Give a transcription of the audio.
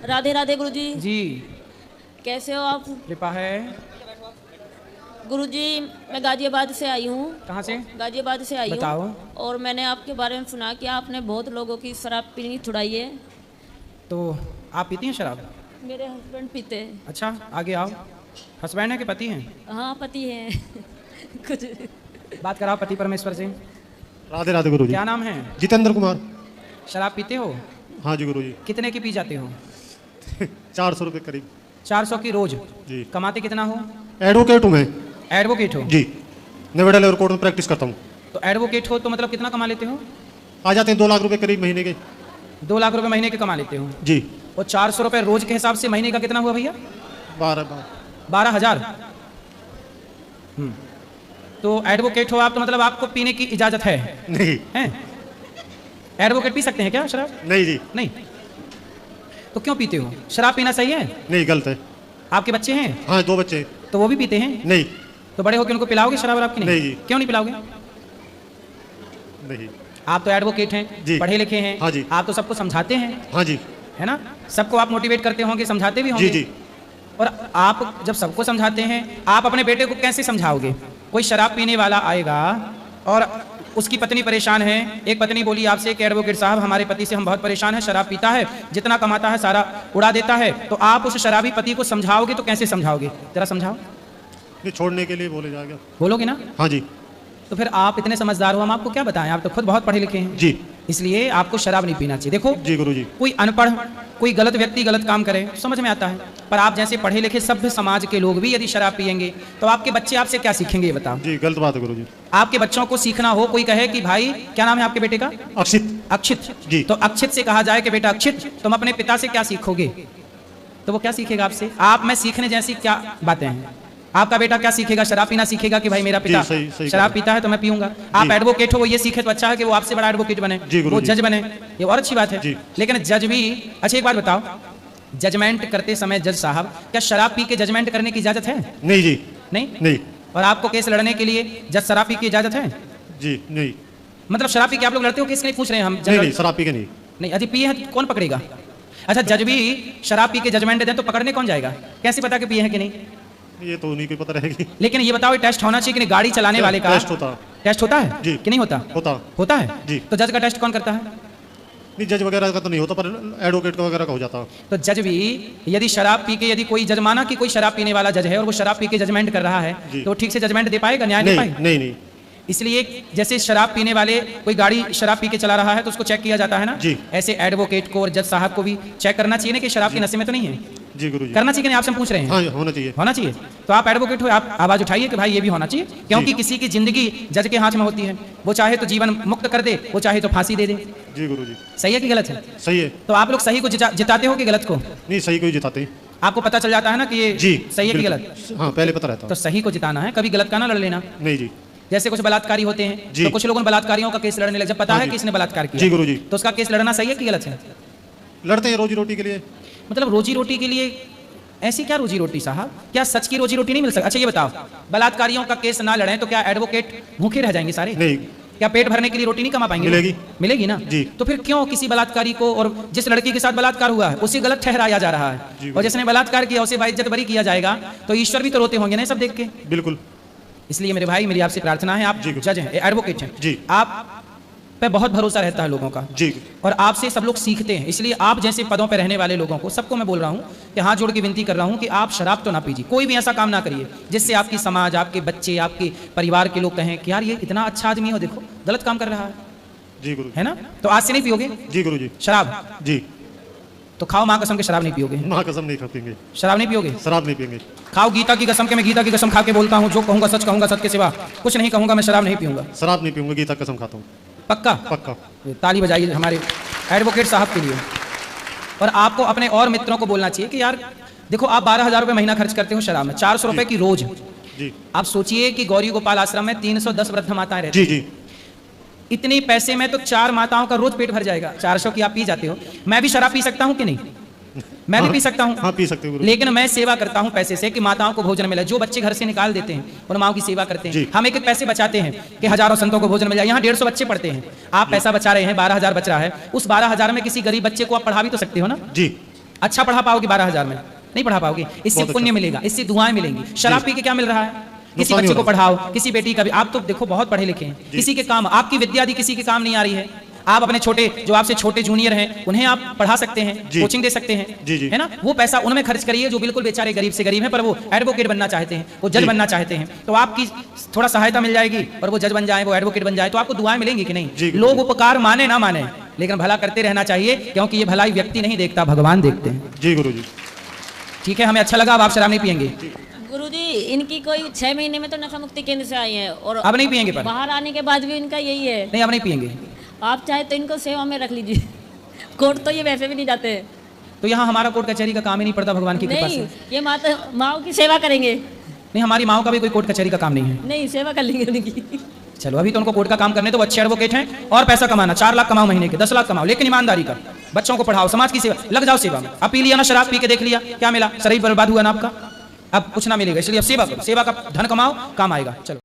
राधे राधे गुरुजी। जी कैसे हो आप? कृपा है। गुरुजी मैं गाजियाबाद से आई हूँ। कहाँ से? गाजियाबाद से आई हूँ। बताओ। और मैंने आपके बारे में सुना कि आपने बहुत लोगों की शराब पीनी छुड़ाई है। तो आप पीती हैं शराब? मेरे हस्बैंड पीते हैं। अच्छा आगे आओ। हस्बैंड है कि पति हैं? हाँ पति हैं। कुछ बात कराओ पति परमेश्वर से। राधे राधे गुरुजी। क्या नाम है? जितेंद्र कुमार। शराब पीते हो? हाँ जी गुरुजी। कितने की पी जाते हो? 400 रुपये करीब। 400 की रोज? जी। कमाते कितना हो? एडवोकेट हूँ मैं। एडवोकेट हो? जी, नोएडा लेबर कोर्ट में प्रैक्टिस करता हूँ। तो एडवोकेट हो तो मतलब कितना कमा लेते हो? आ जाते हैं 2 लाख रुपए करीब महीने के। 2 लाख रुपए महीने के कमा लेते हो? जी। और 400 रुपए रोज के हिसाब से महीने का कितना हुआ भैया? 12,000। तो एडवोकेट हो आप तो मतलब आपको पीने की इजाजत है? नहीं हैं? एडवोकेट पी सकते हैं क्या शराब? नहीं जी। नहीं। तो क्यों पीते हो? शराब पीना सही है? नहीं गलत है। आपके बच्चे हैं? हाँ 2 बच्चे। तो वो भी पीते हैं? नहीं। तो बड़े होकर उनको पिलाओगे शराब और आपकी? नहीं जी। क्यों नहीं पिलाओगे? नहीं। आप तो एडवोकेट हैं जी। पढ़े लिखे हैं। हाँ जी। आप तो सबको समझाते हैं हाँ जी। है ना? सबको आप मोटिवेट करते होंगे समझाते भी होंगे। जी जी। और आप जब सबको समझाते हैं आप अपने बेटे को कैसे समझाओगे? कोई शराब पीने वाला आएगा और उसकी पत्नी परेशान है। एक पत्नी बोली आपसे कि एडवोकेट साहब हमारे पति से हम बहुत परेशान हैं, शराब पीता है, जितना कमाता है सारा उड़ा देता है। तो आप उस शराबी पति को समझाओगे तो कैसे समझाओगे? जरा समझाओ। नहीं छोड़ने के लिए बोले जाएगा। बोलोगे ना? हाँ जी। तो फिर आप इतने समझदार हो, हम आपको क्या बताएं? आप तो खुद बहुत पढ़े लिखे हैं। जी। इसलिए आपको शराब नहीं पीना चाहिए। देखो जी गुरुजी। कोई अनपढ़ कोई गलत व्यक्ति गलत काम करे समझ में आता है, पर आप जैसे पढ़े लिखे सभ्य समाज के लोग भी यदि शराब पिएंगे तो आपके बच्चे आपसे क्या सीखेंगे ये बताओ? जी गलत बात है गुरुजी। आपके बच्चों को सीखना हो, कोई कहे कि भाई क्या नाम है आपके बेटे का? अक्षित। अक्षित जी। तो अक्षित से कहा जाए कि बेटा अक्षित तुम अपने पिता से क्या सीखोगे, तो वो क्या सीखेगा आपसे? आप में सीखने जैसी क्या बातें हैं? आपका बेटा क्या सीखेगा? शराब पीना सीखेगा कि भाई मेरा पिता सही शराब पीता है तो मैं पीऊंगा। आप एडवोकेट हो, वो ये सीखे तो अच्छा है कि वो आपसे बड़ा एडवोकेट बने, वो जज बने, ये और अच्छी बात है। लेकिन जज भी अच्छा एक बात बताओ, जजमेंट करते समय जज साहब क्या शराब पी के जजमेंट करने की इजाजत है? नहीं जी। नहीं। नहीं। और आपको केस लड़ने के लिए जज शराब पी की इजाजत है? जी नहीं। मतलब शराब पी के आप लोग लड़ते हो? केस नहीं पूछ रहे हैं हम। नहीं नहीं शराब पी के नहीं। नहीं यदि पिए हैं तो कौन पकड़ेगा? अच्छा जज भी शराब पी के जजमेंट दे तो पकड़ने कौन जाएगा? कैसे पता कि पिए हैं कि नहीं? ये तो उन्हीं को पता रहेगी। लेकिन ये बताओ टेस्ट होना चाहिए कि नहीं? गाड़ी चलाने वाले का टेस्ट होता है जी कि नहीं होता? होता है जी। तो जज का टेस्ट कौन करता है? नहीं जज वगैरह का तो नहीं होता, पर एडवोकेट का वगैरह का हो जाता। तो जज भी यदि शराब पी के यदि कोई जज माना कि कोई शराब पीने वाला जज है और वो शराब पी के जजमेंट कर रहा है तो ठीक से जजमेंट दे पाएगा? न्याय दे पाएगा? नहीं नहीं। इसलिए जैसे शराब पीने वाले कोई गाड़ी शराब पी के चला रहा है तो उसको चेक किया जाता है ना जी। ऐसे एडवोकेट को और जज साहब को भी चेक करना चाहिए ना कि शराब के नशे में तो नहीं है? जी गुरुजी। करना चाहिए कि नहीं? आपसे हम पूछ रहे हैं। हाँ होना चाहिए। होना चाहिए। तो आप एडवोकेट हो, आप आवाज उठाइए कि भाई ये भी होना चाहिए, क्योंकि किसी की जिंदगी जज के हाथ में होती है। वो चाहे तो जीवन मुक्त कर दे, वो चाहे तो फांसी दे दे। जी गुरुजी। सही है कि गलत है? सही है। तो आप लोग सही को जिताते हो कि गलत को? नहीं सही को ही जिताते हैं। आपको पता चल जाता है ना कि ये जी सही है कि गलत? हाँ पहले पता रहता। तो सही को जिताना है, कभी गलत का ना लड़ लेना। नहीं जी। जैसे कुछ बलात्कारी होते हैं तो कुछ लोगों बलात्कारियों का केस लड़ने लगे जब पता है कि इसने बलात्कार किया। जी गुरुजी। तो उसका केस लड़ना सही है कि गलत है? लड़ते हैं रोजी रोटी के लिए। मतलब रोजी रोटी के लिए? ऐसी क्या रोजी रोटी साहब? क्या सच की रोजी रोटी नहीं मिल सकती? अच्छा ये बताओ, बलात्कारियों का केस ना लड़ें तो क्या एडवोकेट भूखे रह जाएंगे सारे? नहीं। क्या पेट भरने के लिए रोटी नहीं कमा पाएंगे? मिलेगी। मिलेगी ना जी। तो फिर क्यों किसी बलात्कारी को और जिस लड़की के साथ बलात्कार हुआ है उसे गलत ठहराया जा रहा है, और जिसने बलात्कार किया उसे बाइज्जत बरी किया जाएगा? तो ईश्वर भी तो रोते होंगे ना सब देख के? बिल्कुल। इसलिए मेरे भाई मेरी आपसे प्रार्थना है, आप जज हैं, एडवोकेट हैं जी। आप पे बहुत भरोसा रहता है लोगों का जी। और आपसे सब लोग सीखते हैं। इसलिए आप जैसे पदों पर रहने वाले लोगों को सबको मैं बोल रहा हूँ कि हाथ जोड़ के विनती कर रहा हूँ कि आप शराब तो ना पीजिए, कोई भी ऐसा काम ना करिए जिससे आपकी समाज, आपके बच्चे, आपके परिवार के लोग कहें कि यार ये इतना अच्छा आदमी हो, देखो गलत काम कर रहा है। जी गुरु। है ना? तो आज से नहीं पियोगे? जी गुरु जी। शराब? जी। तो खाओ माँ कसम के शराब नहीं पियोगे? माँ कसम नहीं खाएंगे। शराब नहीं पियोगे? शराब नहीं पियेंगे। खाओ गीता की कसम के, मैं गीता की कसम खा के बोलता हूँ, जो कहूँगा सच कहूँगा, सच के सिवा कुछ नहीं कहूँगा, मैं शराब नहीं पीऊंगा। शराब नहीं पीऊंगा, गीता कसम खाता हूँ। पक्का? पक्का। ताली बजाइए हमारे एडवोकेट साहब के लिए। और आपको अपने और मित्रों को बोलना चाहिए कि यार देखो आप 12,000 रुपये महीना खर्च करते हो शराब में, 400 रुपये की रोज। जी। आप सोचिए कि गौरी गोपाल आश्रम में 310 वृद्ध माताएं रहती हैं। जी जी। इतनी पैसे में तो 4 माताओं का रोज पेट भर जाएगा। 400 की आप पी जाते हो, मैं भी शराब पी सकता हूँ कि नहीं? मैं भी पी सकता हूँ। हाँ पी सकते हो, लेकिन मैं सेवा करता हूँ पैसे से कि माताओं को भोजन मिले। जो बच्चे घर से निकाल देते हैं उन माओं की सेवा करते हैं। हम एक एक पैसे बचाते हैं कि हजारों संतों को भोजन मिल जाए। यहाँ 150 बच्चे पढ़ते हैं, आप पैसा बचा रहे हैं, 12,000 बच रहा है। उस 12,000 में किसी गरीब बच्चे को आप पढ़ा भी तो सकते हो ना? जी। अच्छा पढ़ा पाओगे 12,000 में? नहीं पढ़ा पाओगे। इससे बहुत पुण्य अच्छा। मिलेगा, इससे दुआएं मिलेंगी। शराब पी के क्या मिल रहा है? किसी नुकसान ही बच्चे को हो रहा पढ़ाओ, किसी बेटी का भी, आप तो देखो बहुत पढ़े लिखे हैं, किसी के काम, आपकी विद्या यदि किसी के काम नहीं आ रही है, आप अपने छोटे, जो आपसे छोटे जूनियर हैं, उन्हें आप पढ़ा सकते हैं, जी। कोचिंग दे सकते हैं, जी, जी। है ना? वो पैसा उनमें खर्च करिए जो बिल्कुल बेचारे गरीब से गरीब हैं, पर वो एडवोकेट बनना चाहते हैं, वो जज जी। बनना चाहते हैं, तो आपकी थोड़ा सहायता मिल जाएगी और वो जज बन जाए, वो एडवोकेट बन जाए, तो आपको दुआएं मिलेंगी कि जी, नहीं? गुरु लोग उपकार माने ना माने, लेकिन भला करते रहना चाहिए, क्योंकि ये भलाई व्यक्ति नहीं देखता, भगवान देखते हैं। जी गुरुजी। ठीक है, हमें अच्छा लगा। अब आप शराब नहीं पियेंगे? गुरुजी, इनकी कोई 6 महीने में तो नशा मुक्ति केंद्र से आई है और अब नहीं पियेंगे? पर बाहर आने के बाद भी इनका यही है। नहीं, अब नहीं पियेंगे। आप चाहे तो इनको सेवा में रख लीजिए। कोर्ट तो ये वैसे भी नहीं जाते। तो यहाँ हमारा कोर्ट कचहरी का काम ही नहीं पड़ता भगवान की कृपा नहीं, से। ये माता माओ की सेवा करेंगे। नहीं, हमारी माओ का भी कोई कोर्ट कचहरी का काम नहीं है। नहीं, सेवा कर लेंगे उनकी। चलो, अभी तो उनको कोर्ट का काम करने, तो वो अच्छे एडवोकेट हैं और पैसा कमाना, 4 लाख कमाओ महीने के, 10 लाख कमाओ, लेकिन ईमानदारी का। बच्चों को पढ़ाओ, समाज की सेवा, लग जाओ सेवा में। अब पी लिया ना शराब, पी के देख लिया, क्या मिला? शरीर बर्बाद हुआ ना आपका, अब कुछ ना मिलेगा। इसलिए अब सेवा करो, सेवा का धन कमाओ, काम आएगा। चलो।